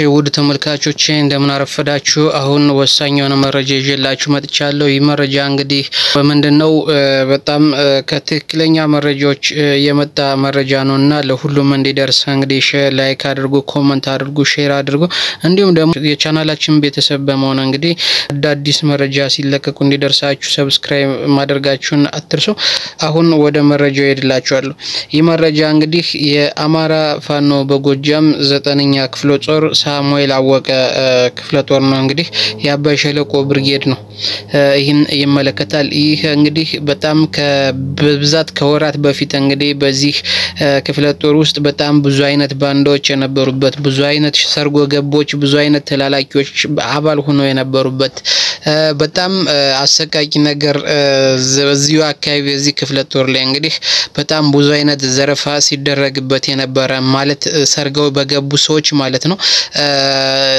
ውድ ተመልካቾቼ እንደምን አረፈዳችሁ። አሁን ወሳኝ የሆነ መረጃ ይዤላችሁ መጥቻለሁ። ይህ መረጃ እንግዲህ በመንደነው በጣም ከትክክለኛ መረጃዎች የመጣ መረጃ ነውና ለሁሉም እንዲደርስ እንግዲህ ላይክ አድርጉ፣ ኮሜንት አድርጉ፣ ሼር አድርጉ። እንዲሁም ደግሞ የቻናላችን ቤተሰብ በመሆን እንግዲህ አዳዲስ መረጃ ሲለቀቁ እንዲደርሳችሁ ሰብስክራይብ ማድረጋችሁን አትርሱ። አሁን ወደ መረጃው ሄድላችኋለሁ። ይህ መረጃ እንግዲህ የአማራ ፋኖ በጎጃም 9ኛ ክፍለ ጦር ሳሙኤል አወቀ ክፍለ ጦር ነው እንግዲህ የአባይ ሸለቆ ብርጌድ ነው ይህን ይመለከታል። ይህ እንግዲህ በጣም በብዛት ከወራት በፊት እንግዲህ በዚህ ክፍለ ጦር ውስጥ በጣም ብዙ አይነት ባንዳዎች የነበሩበት፣ ብዙ አይነት ሰርጎ ገቦች፣ ብዙ አይነት ተላላኪዎች አባል ሆነው የነበሩበት በጣም አሰቃቂ ነገር በዚሁ አካባቢ በዚህ ክፍለ ጦር ላይ እንግዲህ በጣም ብዙ አይነት ዘረፋ ሲደረግበት የነበረ ማለት ሰርገው በገቡ ሰዎች ማለት ነው።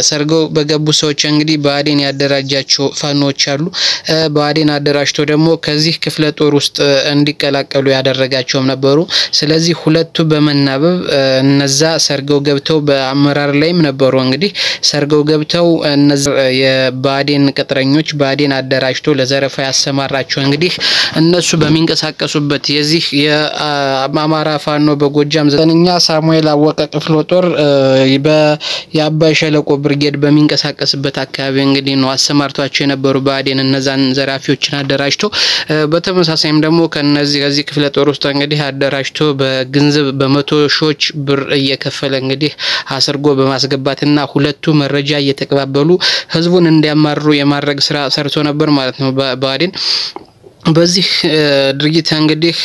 ሰርገው በገቡ ሰዎች እንግዲህ ባዴን ያደራጃቸው ፋኖች አሉ። ባዴን አደራጅቶ ደግሞ ከዚህ ክፍለ ጦር ውስጥ እንዲቀላቀሉ ያደረጋቸውም ነበሩ። ስለዚህ ሁለቱ በመናበብ እነዛ ሰርገው ገብተው በአመራር ላይም ነበሩ። እንግዲህ ሰርገው ገብተው እነዛ የባዴን ቅጥረኞች ባዴን አደራጅቶ ለዘረፋ ያሰማራቸው እንግዲህ እነሱ በሚንቀሳቀሱበት የዚህ የአማራ ፋኖ በጎጃም 9ኛ ሳሙኤል አወቀ ክፍለ ጦር የአባይ ሸለቆ ብርጌድ በሚንቀሳቀስበት አካባቢ እንግዲህ ነው አሰማርቷቸው የነበሩ ባዴን እነዛን ዘራፊዎችን አደራጅቶ በተመሳሳይም ደግሞ ከዚህ ክፍለ ጦር ውስጥ እንግዲህ አደራጅቶ በገንዘብ በመቶ ሺዎች ብር እየከፈለ እንግዲህ አሰርጎ በማስገባትና ሁለቱ መረጃ እየተቀባበሉ ህዝቡን እንዲያማሩ የማድረግ ስራ ሰርቶ ነበር ማለት ነው ባዴን። በዚህ ድርጊት እንግዲህ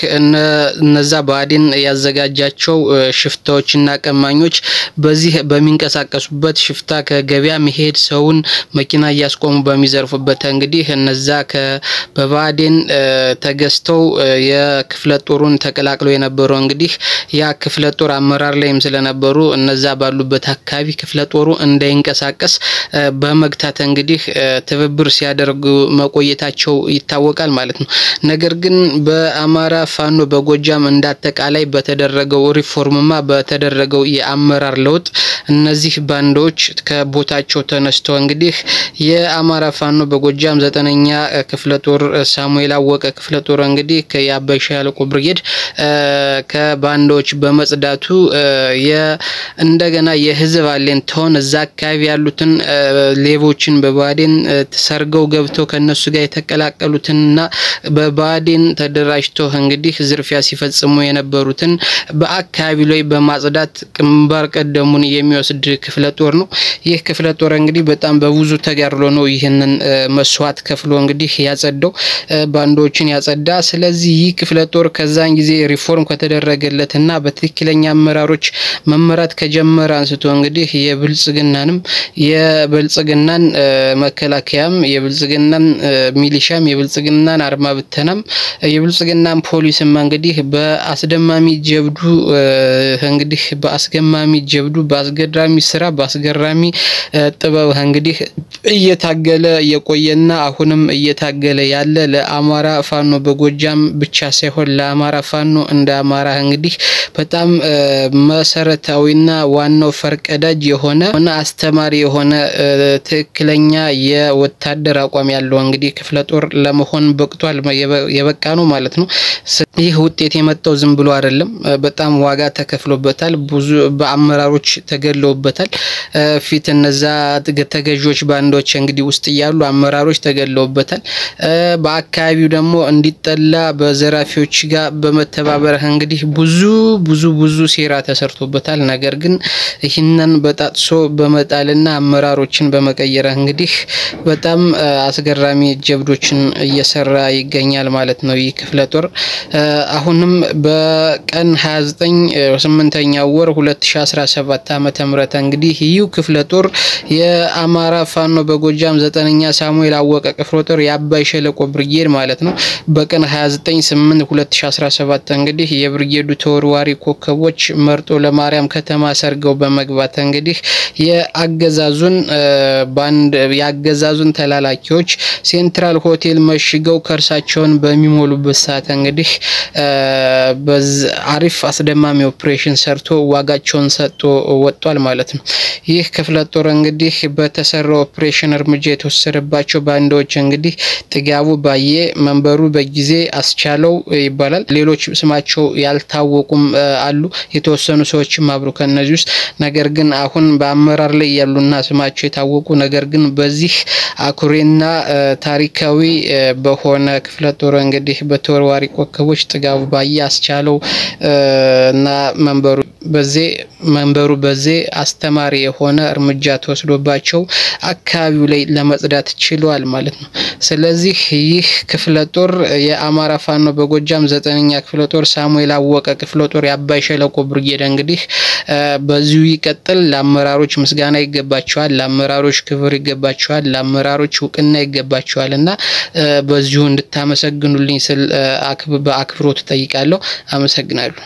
እነዛ ባዴን ያዘጋጃቸው ሽፍታዎችና ቀማኞች በዚህ በሚንቀሳቀሱበት ሽፍታ ከገበያ መሄድ ሰውን መኪና ያስቆሙ በሚዘርፉበት እንግዲህ እነዛ በባዴን ተገዝተው የክፍለ ጦሩን ተቀላቅለው የነበሩ እንግዲህ ያ ክፍለ ጦር አመራር ላይም ስለነበሩ እነዛ ባሉበት አካባቢ ክፍለ ጦሩ እንዳይንቀሳቀስ በመግታት እንግዲህ ትብብር ሲያደርጉ መቆየታቸው ይታወቃል ማለት ነው። ነገር ግን በአማራ ፋኖ በጎጃም እንዳጠቃላይ በተደረገው ሪፎርምማ በተደረገው የአመራር ለውጥ እነዚህ ባንዶች ከቦታቸው ተነስተው እንግዲህ የአማራ ፋኖ በጎጃም 9ኛ ክፍለ ጦር ሳሙኤል አወቀ ክፍለ ጦር እንግዲህ ከአባይ ሸለቆ ብርጌድ ከባንዶች በመጽዳቱ እንደገና የህዝብ አለንታውን እዛ አካባቢ ያሉትን ሌቦችን በባዴን ተሰርገው ገብተው ከነሱ ጋር የተቀላቀሉትና በባዴን ተደራጅተው እንግዲህ ዝርፊያ ሲፈጽሙ የነበሩትን በአካባቢው ላይ በማጽዳት ግንባር ቀደሙን የሚወስድ ክፍለ ጦር ነው። ይህ ክፍለ ጦር እንግዲህ በጣም በብዙ ተጋድሎ ነው ይሄንን መስዋዕት ከፍሎ እንግዲህ ያጸዳው ባንዶችን ያጸዳ። ስለዚህ ይህ ክፍለ ጦር ከዛን ጊዜ ሪፎርም ከተደረገለትና በትክክለኛ አመራሮች መመራት ከጀመረ አንስቶ እንግዲህ የብልጽግናን መከላከያም የብልጽግናን ሚሊሻም የብልጽግናን አርማ ብተናም የብልጽግናን ፖሊስም እንግዲህ በአስደማሚ ጀብዱ በአስገራሚ ስራ በአስገራሚ ጥበብ እንግዲህ እየታገለ የቆየና አሁንም እየታገለ ያለ ለአማራ ፋኖ በጎጃም ብቻ ሳይሆን ለአማራ ፋኖ እንደ አማራ እንግዲህ በጣም መሰረታዊና ዋናው ፈርቀዳጅ የሆነ አስተማሪ የሆነ ትክክለኛ የወታደር አቋም ያለው እንግዲህ ክፍለ ጦር ለመሆን በቅቷል የበቃ ነው ማለት ነው። ይህ ውጤት የመጣው ዝም ብሎ አይደለም። በጣም ዋጋ ተከፍሎበታል። ብዙ በአመራሮች ተገለውበታል። ፊት እነዛ ተገጆች ባንዶች እንግዲህ ውስጥ ያሉ አመራሮች ተገለውበታል። በአካባቢው ደግሞ እንዲጠላ በዘራፊዎች ጋር በመተባበር እንግዲህ ብዙ ሴራ ተሰርቶበታል። ነገር ግን ይህንን በጣጥሶ በመጣልና አመራሮችን በመቀየር እንግዲህ በጣም አስገራሚ ጀብዶችን እየሰራ ይገኛል ማለት ነው። ይህ ክፍለ ጦር አሁንም በቀን 29/8 ወር 2017 ዓመተ ምህረት እንግዲህ ይህ ክፍለ ጦር የአማራ ፋኖ በጎጃም 9ኛ ሳሙኤል አወቀ ክፍለ ጦር የአባይ ሸለቆ ብርጌድ ማለት ነው በቀን 29/8/2017 እንግዲህ የብርጌዱ ተወርዋሪ ኮከቦች መርጦ ለማርያም ከተማ ሰርገው በመግባት እንግዲህ የአገዛዙን ተላላኪዎች ሴንትራል ሆቴል መሽገው ከርሳ ራሳቸውን በሚሞሉበት ሰዓት እንግዲህ በአሪፍ አስደማሚ ኦፕሬሽን ሰርቶ ዋጋቸውን ሰጥቶ ወጥቷል ማለት ነው። ይህ ክፍለ ጦር እንግዲህ በተሰራው ኦፕሬሽን እርምጃ የተወሰደባቸው ባንዳዎች እንግዲህ ጥጋቡ ባየ፣ መንበሩ በጊዜ አስቻለው ይባላል። ሌሎች ስማቸው ያልታወቁም አሉ የተወሰኑ ሰዎችም አብሮ ከነዚህ ውስጥ። ነገር ግን አሁን በአመራር ላይ ያሉና ስማቸው የታወቁ ነገር ግን በዚህ አኩሪና ታሪካዊ በሆነ ክፍለ ጦር እንግዲህ በተወርዋሪ ኮከቦች ጥጋቡ ባየ፣ አስቻለው እና መንበሩ በዚህ አስተማሪ የሆነ እርምጃ ተወስዶባቸው አካባቢው ላይ ለመጽዳት ችሏል ማለት ነው። ስለዚህ ይህ ክፍለ ጦር የአማራ ፋኖ በጎጃም 9ኛ ክፍለ ጦር ሳሙኤል አወቀ ክፍለ ጦር የአባይ ሸለቆ ብርጌድ እንግዲህ በዚሁ ይቀጥል። ለአመራሮች ምስጋና ይገባቸዋል፣ ለአመራሮች ክብር ይገባቸዋል፣ ለአመራሮች እውቅና ይገባቸዋልና በዚሁ እንድታመሰግኑልኝ ስል በአክብሮት ጠይቃለሁ። አመሰግናለሁ።